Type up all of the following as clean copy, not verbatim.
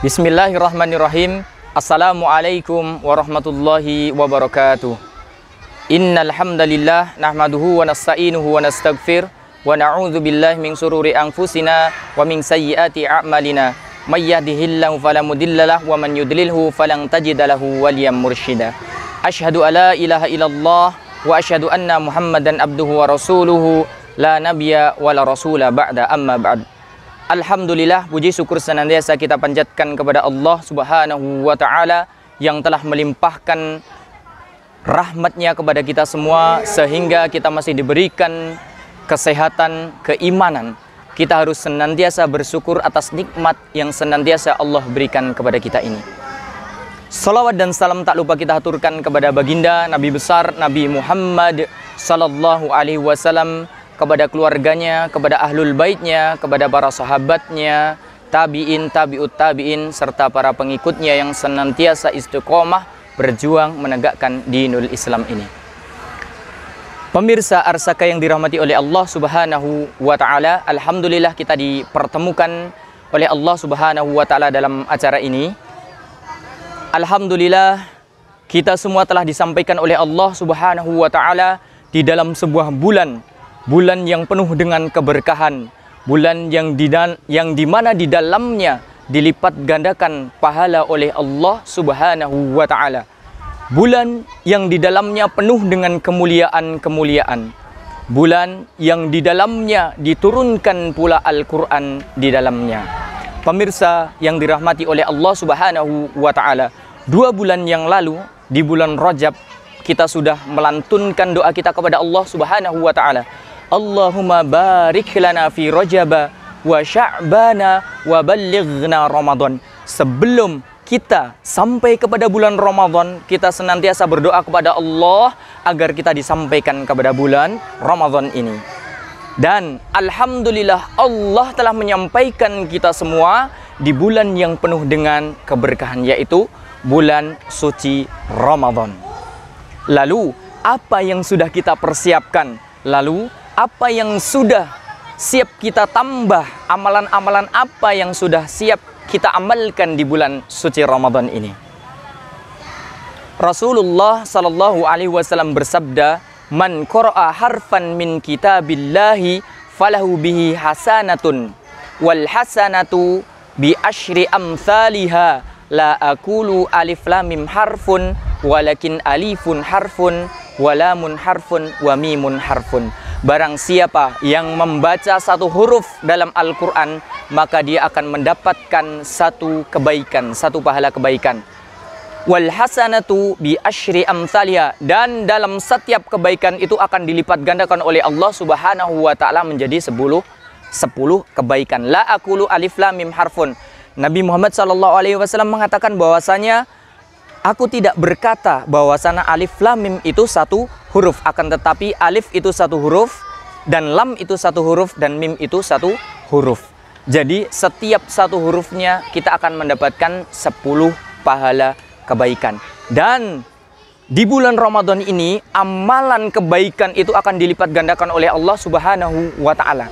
Bismillahirrahmanirrahim. Assalamualaikum warahmatullahi wabarakatuh. Innal hamdalillah nahmaduhu wa nasta'inuhu wa nastaghfir wa na'udzu billahi min shururi anfusina wa min sayyiati a'malina. May yahdihillahu fala mudhillalah wa man yudlilhu falan tajida lahu waliyyan mursyida. Asyhadu alla ilaha illallah wa asyhadu anna Muhammadan abduhu wa rasuluhu la nabiyya wa la rasula ba'da amma ba'd. Alhamdulillah, puji syukur senantiasa kita panjatkan kepada Allah Subhanahu wa ta'ala yang telah melimpahkan rahmatnya kepada kita semua sehingga kita masih diberikan kesehatan, keimanan. Kita harus senantiasa bersyukur atas nikmat yang senantiasa Allah berikan kepada kita ini. Salawat dan salam tak lupa kita haturkan kepada baginda Nabi besar Nabi Muhammad sallallahu alaihi wasallam, kepada keluarganya, kepada ahlul baitnya, kepada para sahabatnya, tabi'in, tabi'ut tabi'in, serta para pengikutnya yang senantiasa istiqomah berjuang menegakkan dinul Islam ini. Pemirsa Arsaka yang dirahmati oleh Allah Subhanahu wa ta'ala, alhamdulillah kita dipertemukan oleh Allah Subhanahu wa ta'ala dalam acara ini. Alhamdulillah kita semua telah disampaikan oleh Allah Subhanahu wa ta'ala di dalam sebuah bulan yang penuh dengan keberkahan, bulan yang dimana di dalamnya dilipat gandakan pahala oleh Allah Subhanahu wa ta'ala. Bulan yang di dalamnya penuh dengan kemuliaan-kemuliaan. Bulan yang di dalamnya diturunkan pula Al-Quran di dalamnya. Pemirsa yang dirahmati oleh Allah Subhanahu wa ta'ala, 2 bulan yang lalu di bulan Rajab kita sudah melantunkan doa kita kepada Allah Subhanahu wa ta'ala. Allahumma barik lana fi Rajaba wa Sya'bana wa ballighna Ramadan. Sebelum kita sampai kepada bulan Ramadan, kita senantiasa berdoa kepada Allah agar kita disampaikan kepada bulan Ramadan ini. Dan alhamdulillah Allah telah menyampaikan kita semua di bulan yang penuh dengan keberkahan, yaitu bulan suci Ramadan. Lalu apa yang sudah kita persiapkan? Lalu apa yang sudah siap kita tambah? Amalan-amalan apa yang sudah siap kita amalkan di bulan suci Ramadan ini? Rasulullah sallallahu alaihi wasallam bersabda, "Man qara'a harfan min kitabillahi falahu bihi hasanatun wal hasanatu bi asyri amsalihha la aqulu alif lam mim harfun walakin alifun harfun wa lamun harfun wa mimun harfun." Barang siapa yang membaca satu huruf dalam Al-Quran, maka dia akan mendapatkan satu kebaikan, satu pahala kebaikan. Wal hasanatu bi asyri amsalihha, dan dalam setiap kebaikan itu akan dilipat gandakan oleh Allah Subhanahu wa ta'ala menjadi 10 kebaikan. La aqulu alif lam mim harfun. Nabi Muhammad sallallahu alaihi wasallam mengatakan bahwasanya aku tidak berkata bahwasanya alif lam mim itu satu huruf, akan tetapi alif itu satu huruf, dan lam itu satu huruf, dan mim itu satu huruf. Jadi setiap satu hurufnya kita akan mendapatkan 10 pahala kebaikan. Dan di bulan Ramadan ini amalan kebaikan itu akan dilipat gandakan oleh Allah Subhanahu wa ta'ala.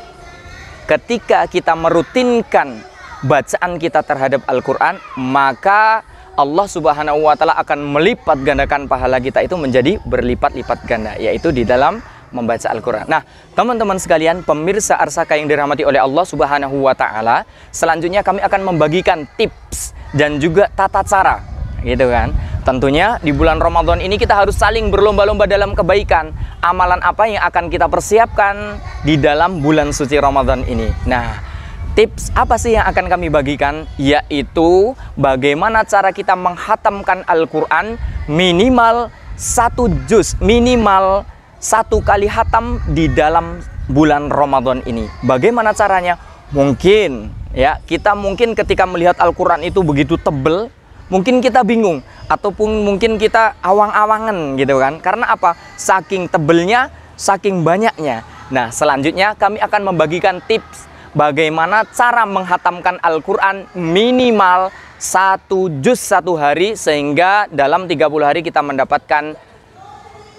Ketika kita merutinkan bacaan kita terhadap Al-Quran, maka Allah Subhanahu wa ta'ala akan melipat gandakan pahala kita itu menjadi berlipat-lipat ganda, yaitu di dalam membaca Al-Quran. Nah, teman-teman sekalian, pemirsa Arsaka yang dirahmati oleh Allah Subhanahu wa ta'ala, selanjutnya kami akan membagikan tips dan juga tata cara, gitu kan. Tentunya di bulan Ramadan ini kita harus saling berlomba-lomba dalam kebaikan. Amalan apa yang akan kita persiapkan di dalam bulan suci Ramadan ini? Nah, tips apa sih yang akan kami bagikan? Yaitu bagaimana cara kita menghatamkan Al-Quran minimal 1 juz, minimal 1 kali hatam di dalam bulan Ramadan ini. Bagaimana caranya? Mungkin ya, kita mungkin ketika melihat Al-Quran itu begitu tebel, mungkin kita bingung, ataupun mungkin kita awang-awangan gitu kan. Karena apa? Saking tebelnya, saking banyaknya. Nah, selanjutnya kami akan membagikan tips bagaimana cara menghatamkan Al-Quran minimal 1 juz 1 hari, sehingga dalam 30 hari kita mendapatkan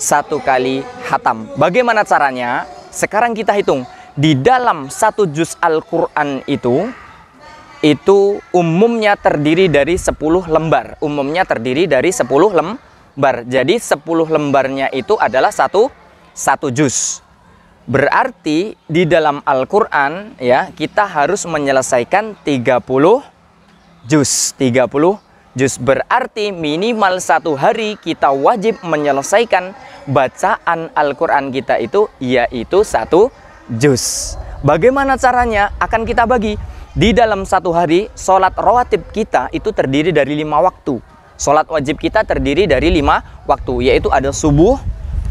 1 kali hatam. Bagaimana caranya? Sekarang kita hitung. Di dalam 1 juz Al-Quran itu itu umumnya terdiri dari 10 lembar. Umumnya terdiri dari 10 lembar. Jadi 10 lembarnya itu adalah satu juz. Berarti di dalam Al-Qur'an ya, kita harus menyelesaikan 30 juz. 30 juz berarti minimal 1 hari kita wajib menyelesaikan bacaan Al-Qur'an kita itu yaitu 1 juz. Bagaimana caranya? Akan kita bagi. Di dalam 1 hari, sholat rawatib kita itu terdiri dari 5 waktu. Sholat wajib kita terdiri dari 5 waktu, yaitu ada subuh,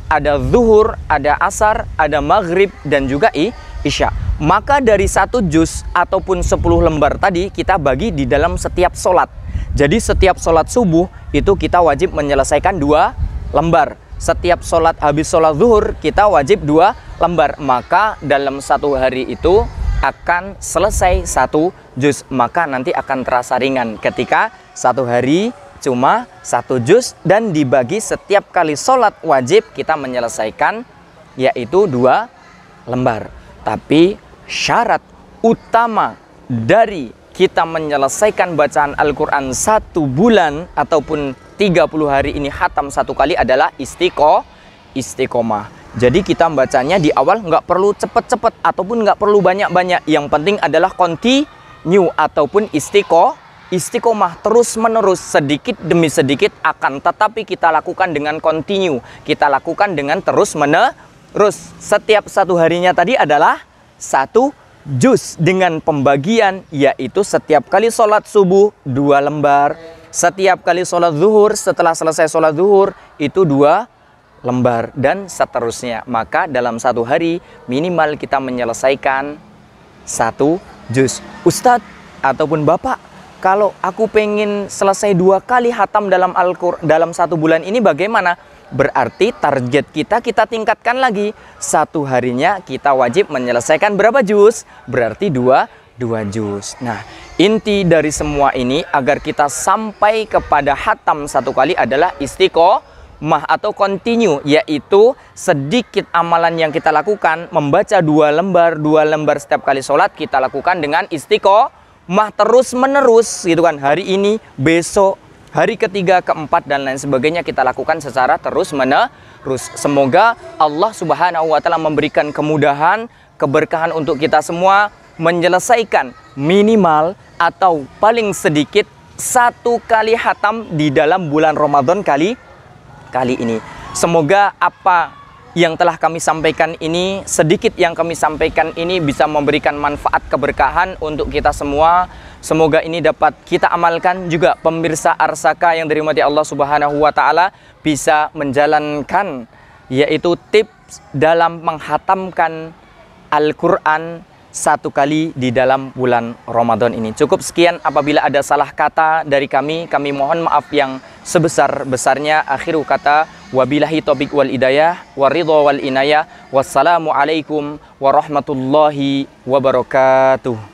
ada zuhur, ada asar, ada maghrib, dan juga isya. Maka dari 1 juz ataupun 10 lembar tadi kita bagi di dalam setiap sholat. Jadi setiap sholat subuh itu kita wajib menyelesaikan 2 lembar. Setiap sholat habis sholat zuhur kita wajib 2 lembar. Maka dalam 1 hari itu akan selesai 1 juz. Maka nanti akan terasa ringan ketika 1 hari cuma 1 juz dan dibagi setiap kali sholat wajib kita menyelesaikan yaitu 2 lembar. Tapi syarat utama dari kita menyelesaikan bacaan Al-Quran 1 bulan ataupun 30 hari ini khatam 1 kali adalah istiqomah. Jadi kita bacanya di awal nggak perlu cepet-cepet ataupun nggak perlu banyak-banyak. Yang penting adalah continue ataupun istiqomah terus-menerus, sedikit demi sedikit, akan tetapi kita lakukan dengan continue. Kita lakukan dengan terus-menerus. Setiap 1 harinya tadi adalah 1 juz dengan pembagian, yaitu setiap kali sholat subuh 2 lembar. Setiap kali sholat zuhur, setelah selesai sholat zuhur itu 2 lembar dan seterusnya. Maka dalam 1 hari minimal kita menyelesaikan 1 juz. Ustadz ataupun Bapak, kalau aku pengen selesai 2 kali khatam dalam Al-Qur'an dalam 1 bulan ini bagaimana? Berarti target kita tingkatkan lagi. 1 harinya kita wajib menyelesaikan berapa juz? Berarti 2 juz. Nah, inti dari semua ini agar kita sampai kepada khatam 1 kali adalah istiqomah atau continue, yaitu sedikit amalan yang kita lakukan, membaca 2 lembar setiap kali sholat kita lakukan dengan istiqomah terus menerus gitu kan. Hari ini, besok, hari ketiga, keempat, dan lain sebagainya kita lakukan secara terus menerus. Semoga Allah Subhanahu wa Ta'ala memberikan kemudahan, keberkahan untuk kita semua menyelesaikan minimal atau paling sedikit 1 kali khatam di dalam bulan Ramadan kali ini. Semoga apa yang telah kami sampaikan ini, sedikit yang kami sampaikan ini bisa memberikan manfaat keberkahan untuk kita semua. Semoga ini dapat kita amalkan juga pemirsa Arsaka yang dirahmati Allah Subhanahu wa Ta'ala, bisa menjalankan yaitu tips dalam menghatamkan Al-Quran 1 kali di dalam bulan Ramadan ini. Cukup sekian, apabila ada salah kata dari kami mohon maaf yang sebesar-besarnya. Akhiru kata, wabillahi taufiq wal hidayah, waridho wal inayah. Wassalamualaikum warahmatullahi wabarakatuh.